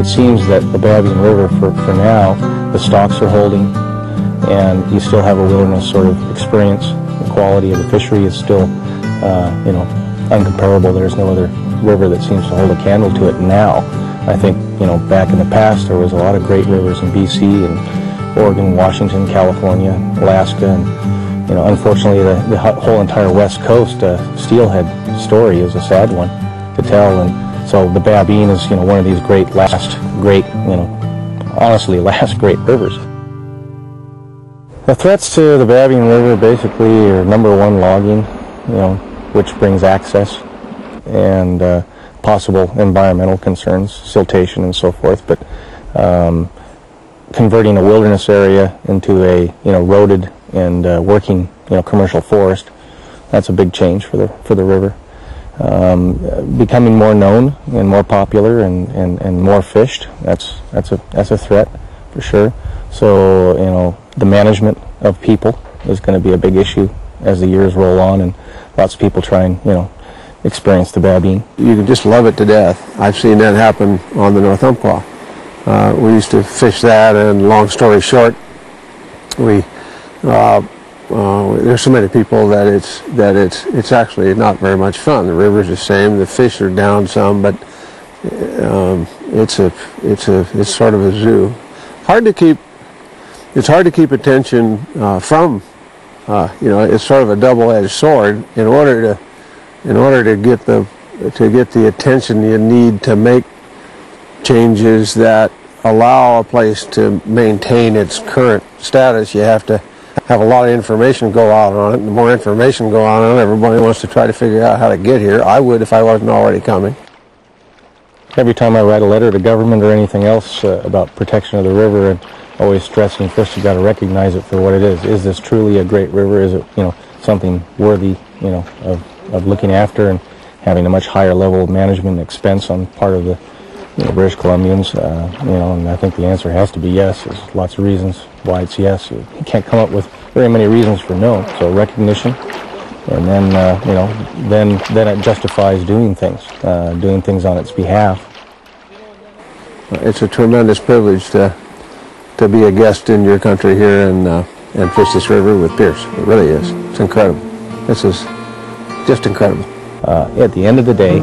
it seems that the Babine River, for now, the stocks are holding, and you still have a wilderness sort of experience. The quality of the fishery is still, you know, uncomparable. There's no other river that seems to hold a candle to it now. I think, you know, back in the past there was a lot of great rivers in BC and Oregon, Washington, California, Alaska, and, you know, unfortunately the whole entire West Coast steelhead story is a sad one to tell, and so the Babine is, you know, one of these last great rivers. The threats to the Babine River basically are, number one, logging, you know, which brings access, and possible environmental concerns, siltation and so forth, but converting a wilderness area into a, you know, roaded and working, you know, commercial forest, that's a big change for the river. Becoming more known and more popular and more fished, that's a threat for sure. So, you know, the management of people is going to be a big issue as the years roll on, and lots of people try and, you know, experience the Babine. You can just love it to death. I've seen that happen on the North Umpqua. We used to fish that, and long story short, there's so many people that it's actually not very much fun. The river's the same, the fish are down some, but it's sort of a zoo. It's hard to keep attention from, you know, it's sort of a double-edged sword. In order to get the attention you need to make changes that allow a place to maintain its current status, you have to have a lot of information go out on it. And the more information go out on it, everybody wants to try to figure out how to get here. I would if I wasn't already coming. Every time I write a letter to government or anything else about protection of the river, and always stressing, first you've got to recognize it for what it is. Is this truly a great river? Is it, you know, something worthy, you know, of looking after and having a much higher level of management expense on part of the, you know, British Columbians? You know, and I think the answer has to be yes. There's lots of reasons why it's yes. You can't come up with very many reasons for no. So recognition, and then you know, then it justifies doing things on its behalf. It's a tremendous privilege to be a guest in your country here and fish this river with Pierce. It really is. It's incredible. This is just incredible. At the end of the day,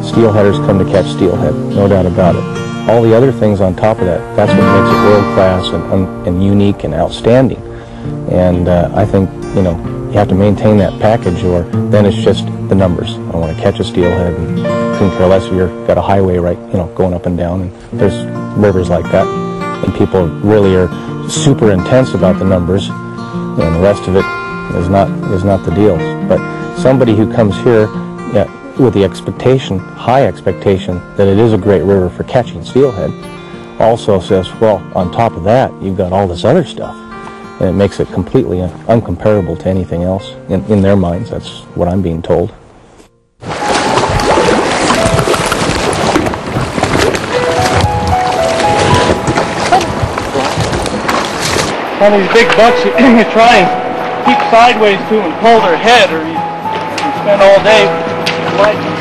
steelheaders come to catch steelhead, no doubt about it. All the other things on top of that, that's what makes it world-class and unique and outstanding. And I think, you know, you have to maintain that package, or then it's just the numbers. I want to catch a steelhead and couldn't care less if you've got a highway right, you know, going up and down, and there's rivers like that. And people really are super intense about the numbers, and the rest of it is not the deal. But somebody who comes here, yeah, with the expectation, high expectation, that it is a great river for catching steelhead, also says, well, on top of that, you've got all this other stuff. And it makes it completely uncomparable to anything else in their minds. That's what I'm being told. On these big bucks, you try and keep sideways to them and pull their head, or you spend all day fighting.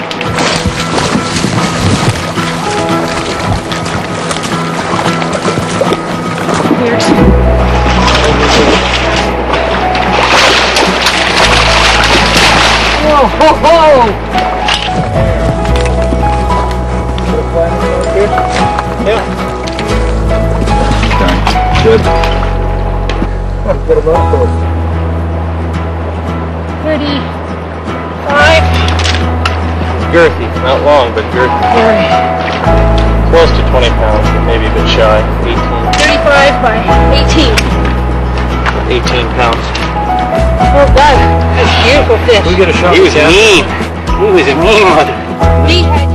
Whoa, ho, ho! Yeah. Okay, good. Get him up close. 35. Girthy, not long, but girthy. Close to 20 pounds, but maybe a bit shy. 18. 35 by 18. 18 pounds. Oh God, that's a beautiful fish. We get a shot. He was mean. He was a mean mother. We had